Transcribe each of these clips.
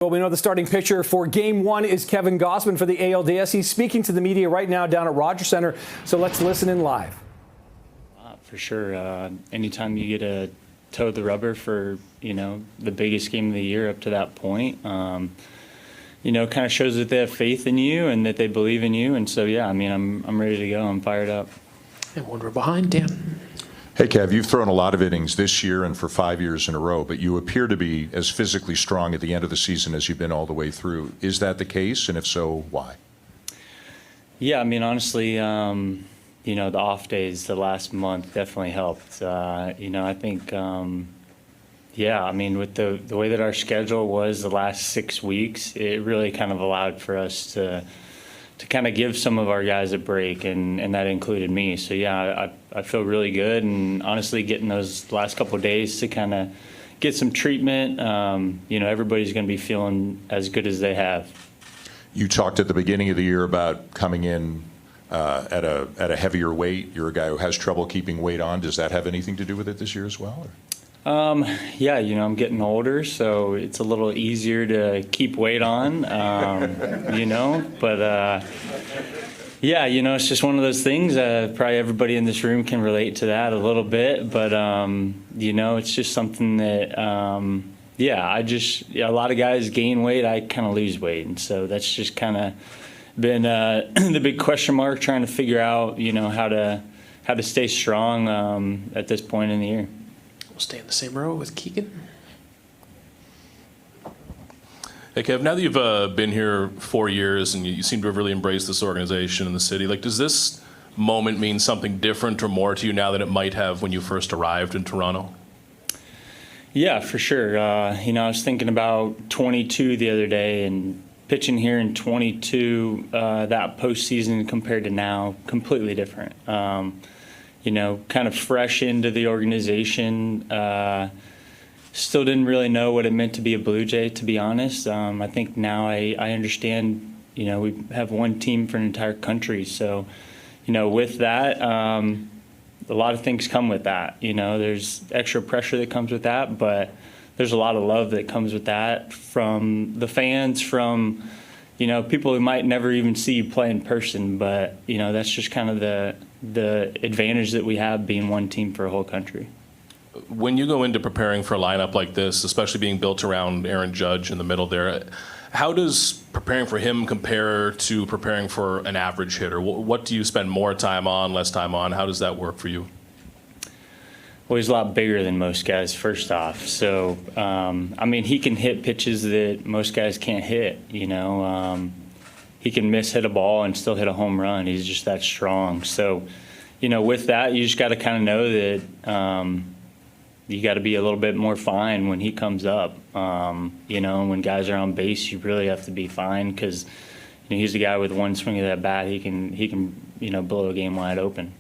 Well, we know the starting pitcher for Game 1 is Kevin Gausman for the ALDS. He's speaking to the media right now down at Rogers Center, so let's listen in live. For sure. Anytime you get to toe the rubber for, the biggest game of the year up to that point, kind of shows that they have faith in you and that they believe in you. And so, yeah, I'm ready to go. I'm fired up. And one row behind, Dan. Hey, Kev, you've thrown a lot of innings this year and for 5 years in a row, but you appear to be as physically strong at the end of the season as you've been all the way through. Is that the case? And if so, why? Yeah, honestly, the off days the last month definitely helped. I think, with the way that our schedule was the last 6 weeks, it really kind of allowed for us to kind of give some of our guys a break, and that included me. So, yeah, I feel really good, and honestly getting those last couple of days to kind of get some treatment, everybody's going to be feeling as good as they have. You talked at the beginning of the year about coming in at a heavier weight. You're a guy who has trouble keeping weight on. Does that have anything to do with it this year as well? Yeah, I'm getting older, so it's a little easier to keep weight on, but it's just one of those things. Probably everybody in this room can relate to that a little bit, but, it's just something that, a lot of guys gain weight, I kind of lose weight, and so that's just kind of been the big question mark, trying to figure out, how to stay strong at this point in the year. We'll stay in the same row with Keegan. Hey, Kev, now that you've been here 4 years and you seem to have really embraced this organization and the city, does this moment mean something different or more to you now than it might have when you first arrived in Toronto? Yeah, for sure. I was thinking about 22 the other day, and pitching here in 22, that postseason compared to now, completely different. Kind of fresh into the organization. Still didn't really know what it meant to be a Blue Jay, to be honest. I think now I understand, we have one team for an entire country. So, with that, a lot of things come with that. There's extra pressure that comes with that, but there's a lot of love that comes with that from the fans, from, people who might never even see you play in person. But, that's just kind of the advantage that we have being one team for a whole country. When you go into preparing for a lineup like this, especially being built around Aaron Judge in the middle there, how does preparing for him compare to preparing for an average hitter? What do you spend more time on, less time on? How does that work for you? Well, he's a lot bigger than most guys, first off. So, he can hit pitches that most guys can't hit, He can hit a ball and still hit a home run. He's just that strong. So, with that, you just got to kind of know that you got to be a little bit more fine when he comes up. When guys are on base, you really have to be fine because he's the guy with one swing of that bat. He can blow a game wide open.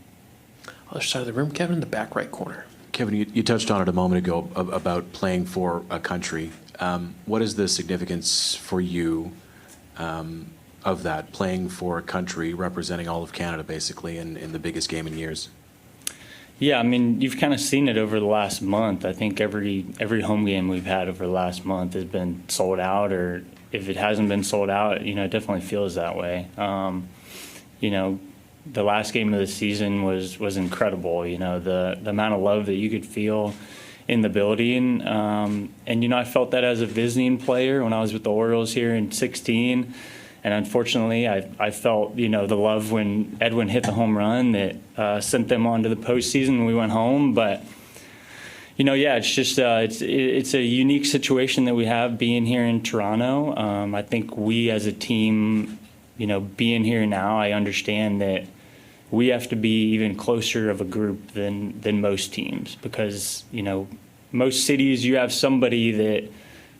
Other side of the room, Kevin, in the back right corner. Kevin, you touched on it a moment ago about playing for a country. What is the significance for you of that, playing for a country, representing all of Canada, basically, in the biggest game in years? Yeah, you've kind of seen it over the last month. I think every home game we've had over the last month has been sold out, or if it hasn't been sold out, it definitely feels that way. The last game of the season was incredible. The amount of love that you could feel in the building, and I felt that as a visiting player when I was with the Orioles here in 2016. And unfortunately, I felt, the love when Edwin hit the home run that sent them on to the postseason when we went home. But, it's just it's a unique situation that we have being here in Toronto. I think we as a team, being here now, I understand that we have to be even closer of a group than most teams because, most cities you have somebody that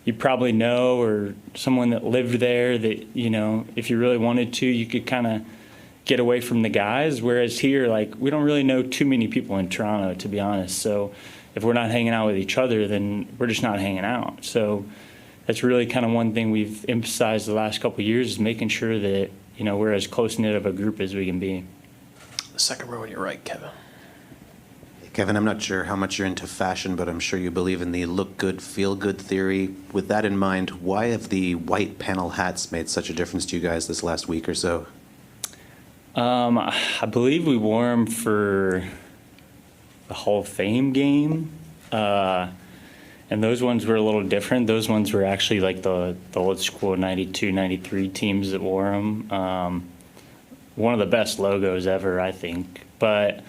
you probably know or someone that lived there that, if you really wanted to, you could kind of get away from the guys. Whereas here, we don't really know too many people in Toronto, to be honest. So if we're not hanging out with each other, then we're just not hanging out. So that's really kind of one thing we've emphasized the last couple of years is making sure that, we're as close-knit of a group as we can be. The second row on your right, Kevin. Kevin, I'm not sure how much you're into fashion, but I'm sure you believe in the look good, feel good theory. With that in mind, why have the white panel hats made such a difference to you guys this last week or so? I believe we wore them for the Hall of Fame game. And those ones were a little different. Those ones were actually like the old school 92, 93 teams that wore them. One of the best logos ever, I think. But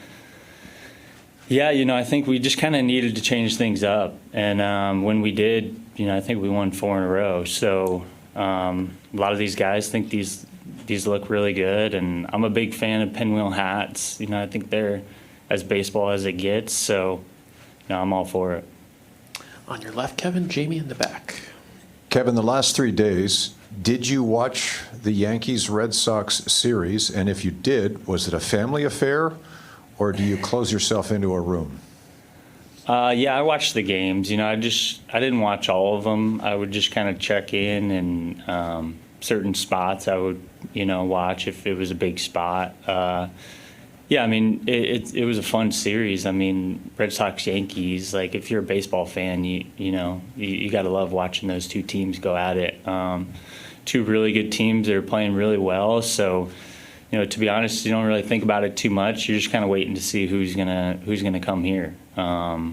yeah, I think we just kind of needed to change things up. And when we did, I think we won 4 in a row. So a lot of these guys think these look really good. And I'm a big fan of pinwheel hats. I think they're as baseball as it gets. So I'm all for it. On your left, Kevin, Jamie in the back. Kevin, the last 3 days, did you watch the Yankees-Red Sox series? And if you did, was it a family affair, or do you close yourself into a room? Yeah, I watched the games. I didn't watch all of them. I would just kind of check in, and certain spots I would, watch if it was a big spot. Yeah, I mean, it was a fun series. I mean, Red Sox, Yankees, like if you're a baseball fan, you got to love watching those two teams go at it. Two really good teams that are playing really well. So, to be honest, you don't really think about it too much. You're just kind of waiting to see who's gonna come here. That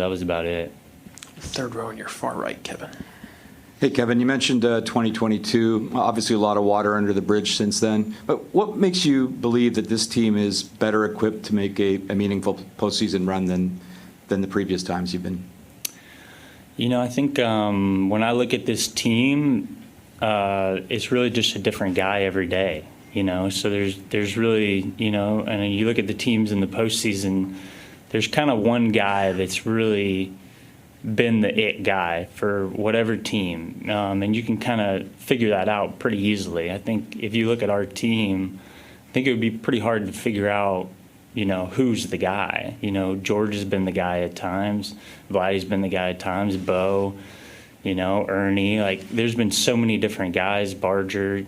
was about it. Third row on your far right, Kevin. Hey, Kevin, you mentioned 2022. Obviously, a lot of water under the bridge since then. But what makes you believe that this team is better equipped to make a meaningful postseason run than the previous times you've been? I think when I look at this team, it's really just a different guy every day. So there's really, and you look at the teams in the postseason, there's kind of one guy that's really been the it guy for whatever team, and you can kind of figure that out pretty easily. I think if you look at our team, I think it would be pretty hard to figure out, who's the guy. George has been the guy at times, Vladdy's been the guy at times, Bo, Ernie. Like there's been so many different guys, Barger.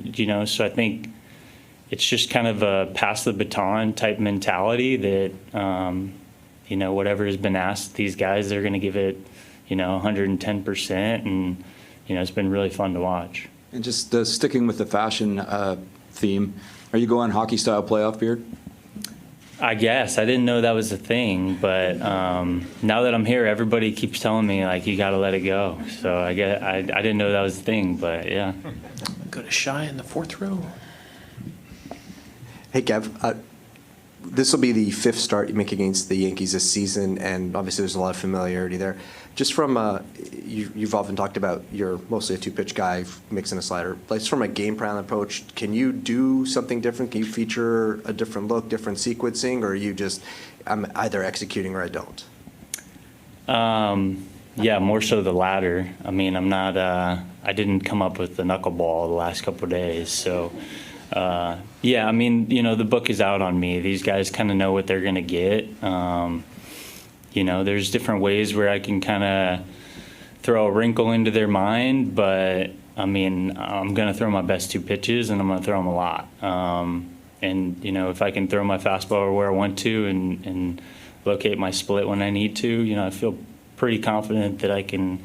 So I think it's just kind of a pass the baton type mentality that whatever has been asked these guys, they're going to give it 110%, and it's been really fun to watch. And just sticking with the fashion theme, are you going hockey-style playoff beard? I guess. I didn't know that was a thing, but now that I'm here, everybody keeps telling me, like, you got to let it go. So I didn't know that was a thing, but yeah. Go to Shy in the fourth row. Hey, Kev. This will be the 5th start you make against the Yankees this season, and obviously there's a lot of familiarity there. Just from you've often talked about you're mostly a 2-pitch guy mixing a slider. Just from a game plan approach, can you do something different? Can you feature a different look, different sequencing, or are you just I'm either executing or I don't? Yeah, more so the latter. I mean, I'm not. I didn't come up with the knuckleball the last couple of days, so. Yeah, I mean, the book is out on me. These guys kind of know what they're going to get. There's different ways where I can kind of throw a wrinkle into their mind, but, I mean, I'm going to throw my best 2 pitches, and I'm going to throw them a lot. And, if I can throw my fastball where I want to and locate my split when I need to, I feel pretty confident that I can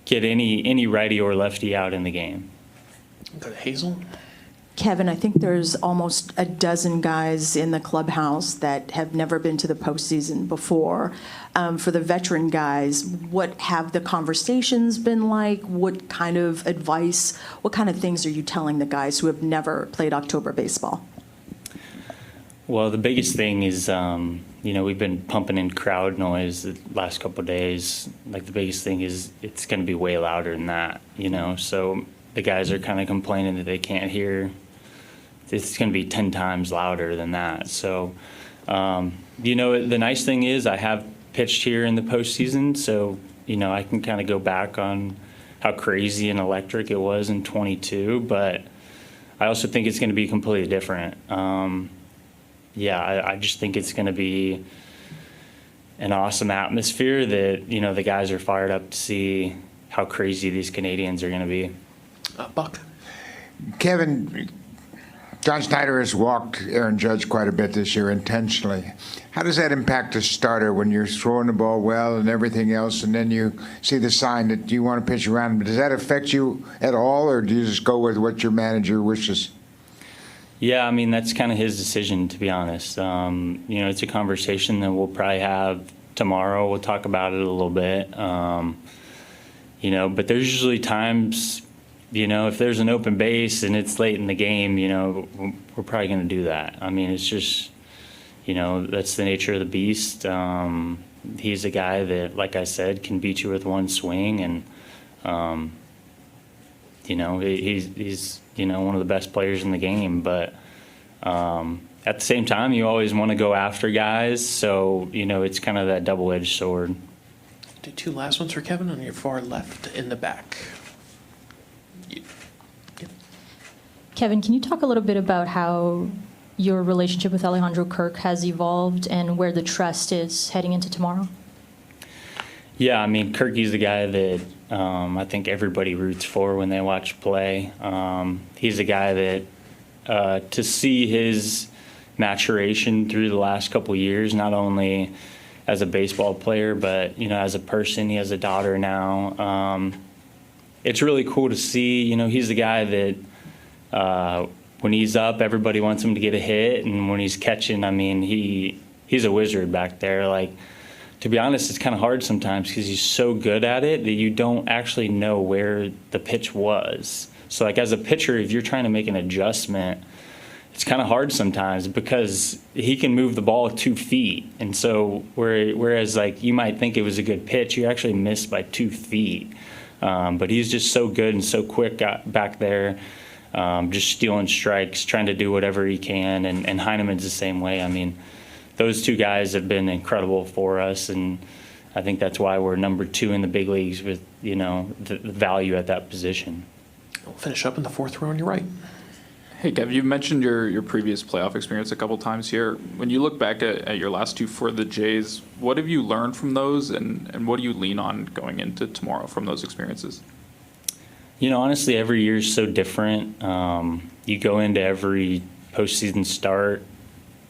get any righty or lefty out in the game. Go to Hazel. Kevin, I think there's almost a dozen guys in the clubhouse that have never been to the postseason before. For the veteran guys, what have the conversations been like? What kind of advice, what kind of things are you telling the guys who have never played October baseball? Well, the biggest thing is, we've been pumping in crowd noise the last couple of days. Like the biggest thing is it's going to be way louder than that, So the guys are kind of complaining that they can't hear. It's going to be 10 times louder than that. So, the nice thing is I have pitched here in the postseason, so, I can kind of go back on how crazy and electric it was in 22, but I also think it's going to be completely different. I just think it's going to be an awesome atmosphere that, the guys are fired up to see how crazy these Canadians are going to be. Buck. Kevin, John Schneider has walked Aaron Judge quite a bit this year intentionally. How does that impact a starter when you're throwing the ball well and everything else, and then you see the sign that you want to pitch around? Does that affect you at all, or do you just go with what your manager wishes? Yeah, I mean, that's kind of his decision, to be honest. It's a conversation that we'll probably have tomorrow. We'll talk about it a little bit. But there's usually times, if there's an open base and it's late in the game, we're probably going to do that. I mean, it's just, that's the nature of the beast. He's a guy that, like I said, can beat you with one swing, and, he's one of the best players in the game. But at the same time, you always want to go after guys. So, it's kind of that double-edged sword. Do two last ones for Kevin on your far left in the back. Kevin, can you talk a little bit about how your relationship with Alejandro Kirk has evolved and where the trust is heading into tomorrow? Yeah, I mean, Kirky's the guy that I think everybody roots for when they watch play. He's a guy that to see his maturation through the last couple of years, not only as a baseball player, but, as a person. He has a daughter now. It's really cool to see. He's the guy that when he's up, everybody wants him to get a hit, and when he's catching, I mean, he's a wizard back there. Like, to be honest, it's kind of hard sometimes because he's so good at it that you don't actually know where the pitch was. So, like, as a pitcher, if you're trying to make an adjustment, it's kind of hard sometimes because he can move the ball 2 feet. And so whereas, like, you might think it was a good pitch, you actually missed by 2 feet. But he's just so good and so quick back there, just stealing strikes, trying to do whatever he can. And Heineman's the same way. I mean, those two guys have been incredible for us, and I think that's why we're number 2 in the big leagues with, the value at that position. We'll finish up in the fourth row on your right. Hey, Kev, you mentioned your previous playoff experience a couple times here. When you look back at your last 2 for the Jays, what have you learned from those, and what do you lean on going into tomorrow from those experiences? Honestly, every year is so different. You go into every postseason start,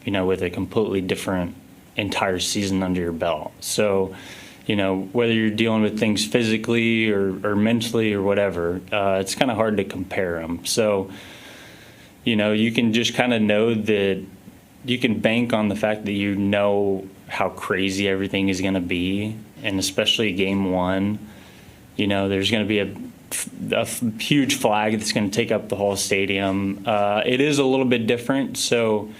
with a completely different entire season under your belt. So, whether you're dealing with things physically or mentally or whatever, it's kind of hard to compare them. So, you can just kind of know that you can bank on the fact that how crazy everything is going to be, and especially game 1, there's going to be a huge flag that's going to take up the whole stadium. It is a little bit different, so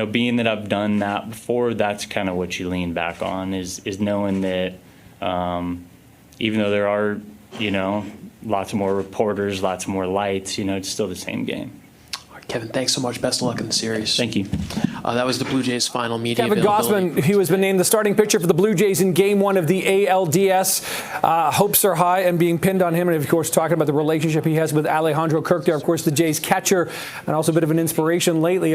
being that I've done that before, that's kind of what you lean back on is knowing that even though there are lots more reporters, lots more lights, it's still the same game. Kevin, thanks so much. Best of luck in the series. Thank you. That was the Blue Jays' final media Kevin availability. Gausman, who has been named the starting pitcher for the Blue Jays in Game 1 of the ALDS. Hopes are high and being pinned on him. And, of course, talking about the relationship he has with Alejandro Kirk there, of course, the Jays catcher, and also a bit of an inspiration lately.